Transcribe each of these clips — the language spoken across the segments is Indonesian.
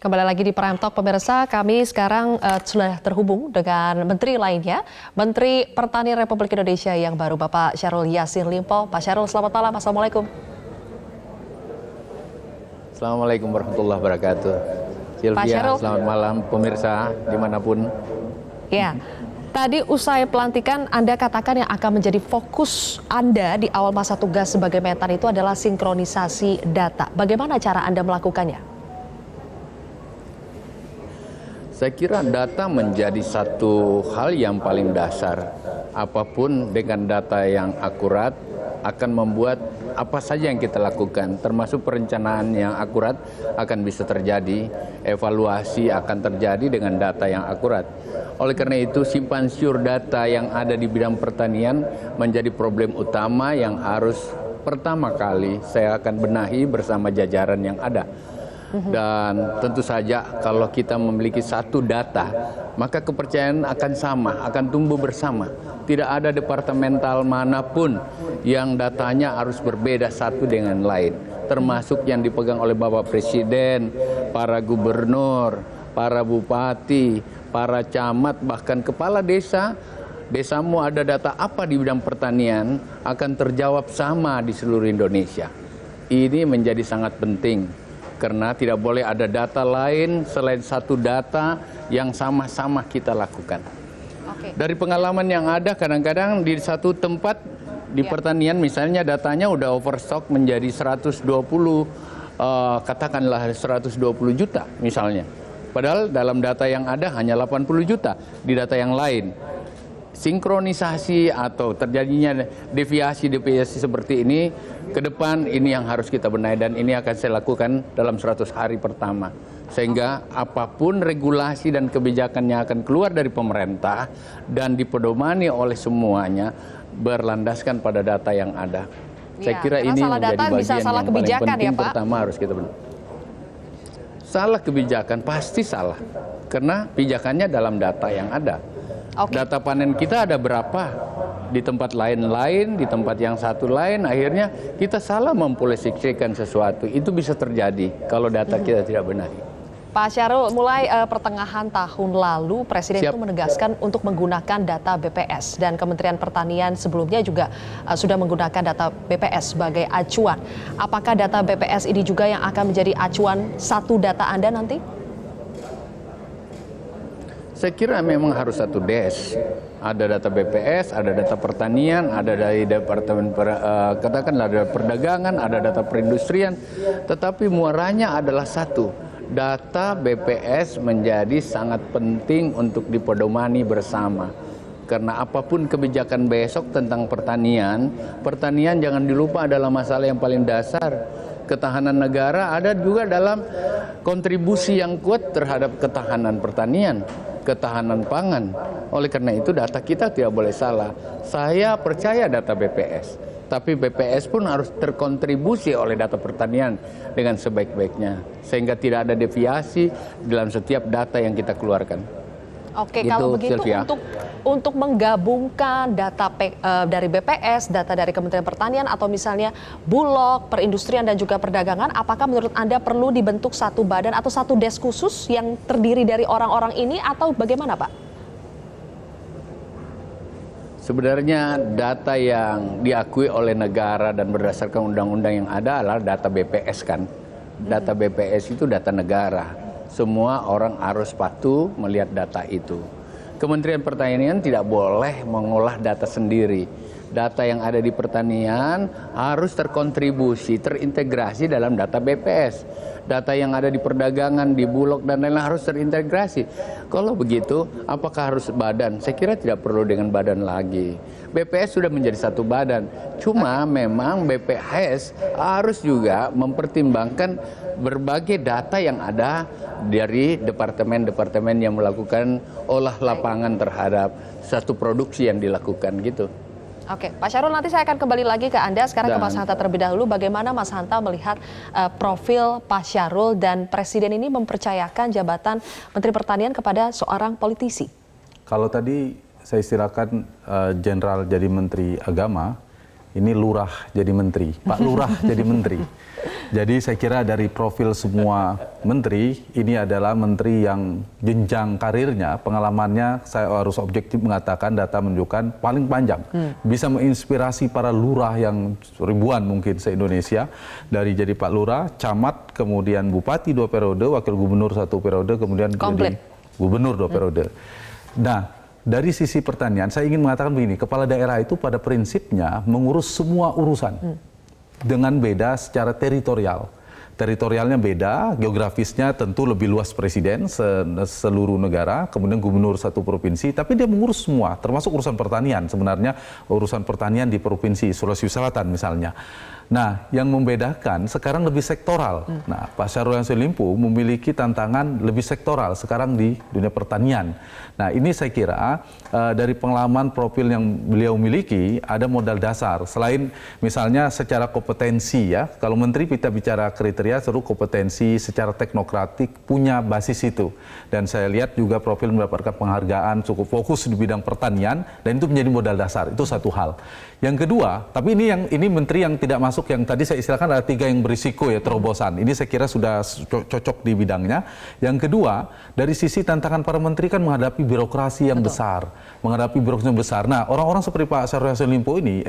Kembali lagi di Prime Talk pemirsa, kami sekarang sudah terhubung dengan menteri lainnya, Menteri Pertanian Republik Indonesia yang baru, Bapak Syahrul Yassin Limpo. Pak Syahrul, selamat malam. Assalamualaikum. Assalamualaikum warahmatullahi wabarakatuh. Sylvia, selamat malam pemirsa dimanapun. Ya, tadi usai pelantikan Anda katakan yang akan menjadi fokus Anda di awal masa tugas sebagai Mentan itu adalah sinkronisasi data. Bagaimana cara Anda melakukannya? Saya kira data menjadi satu hal yang paling dasar. Apapun dengan data yang akurat akan membuat apa saja yang kita lakukan, termasuk perencanaan yang akurat akan bisa terjadi, evaluasi akan terjadi dengan data yang akurat. Oleh karena itu, simpan siur data yang ada di bidang pertanian menjadi problem utama yang harus pertama kali saya akan benahi bersama jajaran yang ada. Dan tentu saja kalau kita memiliki satu data, maka kepercayaan akan sama, akan tumbuh bersama. Tidak ada departemental manapun yang datanya harus berbeda satu dengan lain. Termasuk yang dipegang oleh Bapak Presiden, para gubernur, para bupati, para camat, bahkan kepala desa. Desamu ada data apa di bidang pertanian akan terjawab sama di seluruh Indonesia. Ini menjadi sangat penting. Karena tidak boleh ada data lain selain satu data yang sama-sama kita lakukan. Dari pengalaman yang ada, kadang-kadang di satu tempat di pertanian misalnya datanya udah overstock menjadi 120, katakanlah 120 juta misalnya. Padahal dalam data yang ada hanya 80 juta di data yang lain. Sinkronisasi atau terjadinya deviasi seperti ini ke depan ini yang harus kita benahi, dan ini akan saya lakukan dalam 100 hari pertama. Sehingga apapun regulasi dan kebijakan yang akan keluar dari pemerintah dan dipedomani oleh semuanya berlandaskan pada data yang ada. Saya kira ini menjadi bagian yang paling penting pertama harus kita benahi. Salah kebijakan pasti salah, karena pijakannya dalam data yang ada. Data panen kita ada berapa di tempat lain-lain, di tempat yang satu lain, akhirnya kita salah mempolisikan sesuatu. Itu bisa terjadi kalau data kita tidak benar. Pak Syahrul, mulai pertengahan tahun lalu Presiden itu menegaskan untuk menggunakan data BPS, dan Kementerian Pertanian sebelumnya juga sudah menggunakan data BPS sebagai acuan. Apakah data BPS ini juga yang akan menjadi acuan satu data Anda nanti? Saya kira memang harus satu des. Ada data BPS, ada data pertanian, ada dari departemen katakanlah ada perdagangan, ada data perindustrian. Tetapi muaranya adalah satu. Data BPS menjadi sangat penting untuk dipedomani bersama. Karena apapun kebijakan besok tentang pertanian, pertanian jangan dilupa adalah masalah yang paling dasar. Ketahanan negara ada juga dalam kontribusi yang kuat terhadap ketahanan pertanian, ketahanan pangan. Oleh karena itu data kita tidak boleh salah. Saya percaya data BPS, tapi BPS pun harus terkontribusi oleh data pertanian dengan sebaik-baiknya, sehingga tidak ada deviasi dalam setiap data yang kita keluarkan. Oke, kalau begitu untuk menggabungkan data dari BPS, data dari Kementerian Pertanian, atau misalnya Bulog, perindustrian dan juga perdagangan, apakah menurut Anda perlu dibentuk satu badan atau satu des khusus yang terdiri dari orang-orang ini, atau bagaimana, Pak? Sebenarnya data yang diakui oleh negara dan berdasarkan undang-undang yang ada adalah data BPS kan. Data BPS itu data negara. Semua orang harus patuh melihat data itu. Kementerian Pertanian tidak boleh mengolah data sendiri. Data yang ada di pertanian harus terkontribusi, terintegrasi dalam data BPS. Data yang ada di perdagangan, di Bulog dan lain-lain harus terintegrasi. Kalau begitu, apakah harus badan? Saya kira tidak perlu dengan badan lagi. BPS sudah menjadi satu badan. Cuma memang BPS harus juga mempertimbangkan berbagai data yang ada dari departemen-departemen yang melakukan olah lapangan terhadap satu produksi yang dilakukan gitu. Oke, Pak Syahrul, nanti saya akan kembali lagi ke Anda. Sekarang ke Mas Hanta terlebih dahulu. Bagaimana Mas Hanta melihat profil Pak Syahrul dan Presiden ini mempercayakan jabatan Menteri Pertanian kepada seorang politisi? Kalau tadi saya istilahkan Jenderal jadi Menteri Agama, ini lurah jadi menteri, Pak Lurah jadi menteri. Jadi saya kira dari profil semua menteri, ini adalah menteri yang jenjang karirnya, pengalamannya, saya harus objektif mengatakan, data menunjukkan paling panjang. Bisa menginspirasi para lurah yang ribuan mungkin se-Indonesia, dari jadi Pak Lurah, camat, kemudian bupati 2 periode, wakil gubernur 1 periode, kemudian Komplit. jadi gubernur 2 periode. Nah, dari sisi pertanian, saya ingin mengatakan begini, kepala daerah itu pada prinsipnya mengurus semua urusan dengan beda secara teritorial. Teritorialnya beda, geografisnya tentu lebih luas presiden seluruh negara, kemudian gubernur 1 provinsi, tapi dia mengurus semua, termasuk urusan pertanian. Sebenarnya urusan pertanian di provinsi Sulawesi Selatan misalnya. Nah, yang membedakan sekarang lebih sektoral. Nah, Pak Syahrul Yassin Limpo memiliki tantangan lebih sektoral sekarang di dunia pertanian. Nah, ini saya kira dari pengalaman profil yang beliau miliki ada modal dasar. Selain misalnya secara kompetensi ya, kalau menteri kita bicara kriteria seluruh kompetensi secara teknokratik punya basis itu. Dan saya lihat juga profil mendapatkan penghargaan cukup fokus di bidang pertanian dan itu menjadi modal dasar. Itu satu hal. Yang kedua, tapi ini menteri yang tidak masuk yang tadi saya istilahkan ada 3 yang berisiko ya, terobosan. Ini saya kira sudah cocok di bidangnya. Yang kedua, dari sisi tantangan para menteri kan menghadapi birokrasi yang besar, menghadapi birokrasi yang besar. Nah, orang-orang seperti Pak Syahrul Yassin Limpo ini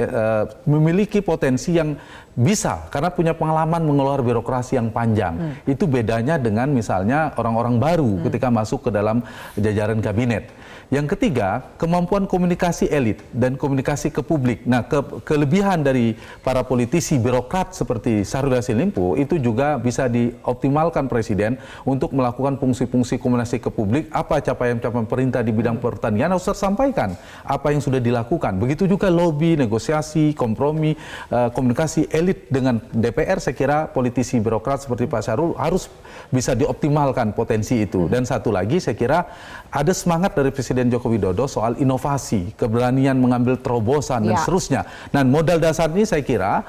memiliki potensi yang bisa karena punya pengalaman mengelola birokrasi yang panjang. Itu bedanya dengan misalnya orang-orang baru ketika masuk ke dalam jajaran kabinet. Yang ketiga, kemampuan komunikasi elit dan komunikasi ke publik. Nah, kelebihan dari para politisi birokrat seperti Syahrul Yassin Limpo itu juga bisa dioptimalkan presiden untuk melakukan fungsi-fungsi komunikasi ke publik. Apa capaian-capaian perintah di bidang pertanian harus tersampaikan. Apa yang sudah dilakukan. Begitu juga lobby, negosiasi, kompromi, komunikasi elit dengan DPR. Saya kira politisi birokrat seperti Pak Syahrul harus bisa dioptimalkan potensi itu. Dan satu lagi saya kira ada semangat dari Presiden Joko Widodo soal inovasi, keberanian mengambil terobosan dan seterusnya. Nah, modal dasar ini saya kira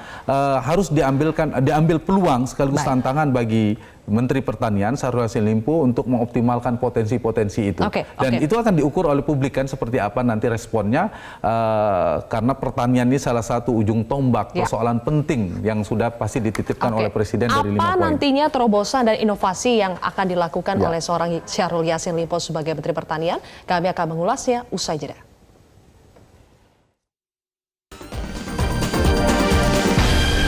harus diambil peluang sekaligus tantangan bagi Menteri Pertanian Syahrul Yassin Limpo untuk mengoptimalkan potensi-potensi itu. Dan itu akan diukur oleh publik kan seperti apa nanti responnya, karena pertanian ini salah satu ujung tombak persoalan penting yang sudah pasti dititipkan oleh Presiden dari 5 poin. Apa nantinya terobosan dan inovasi yang akan dilakukan oleh seorang Syahrul Yassin Limpo sebagai Menteri Pertanian? Kami akan mengulasnya usai jeda.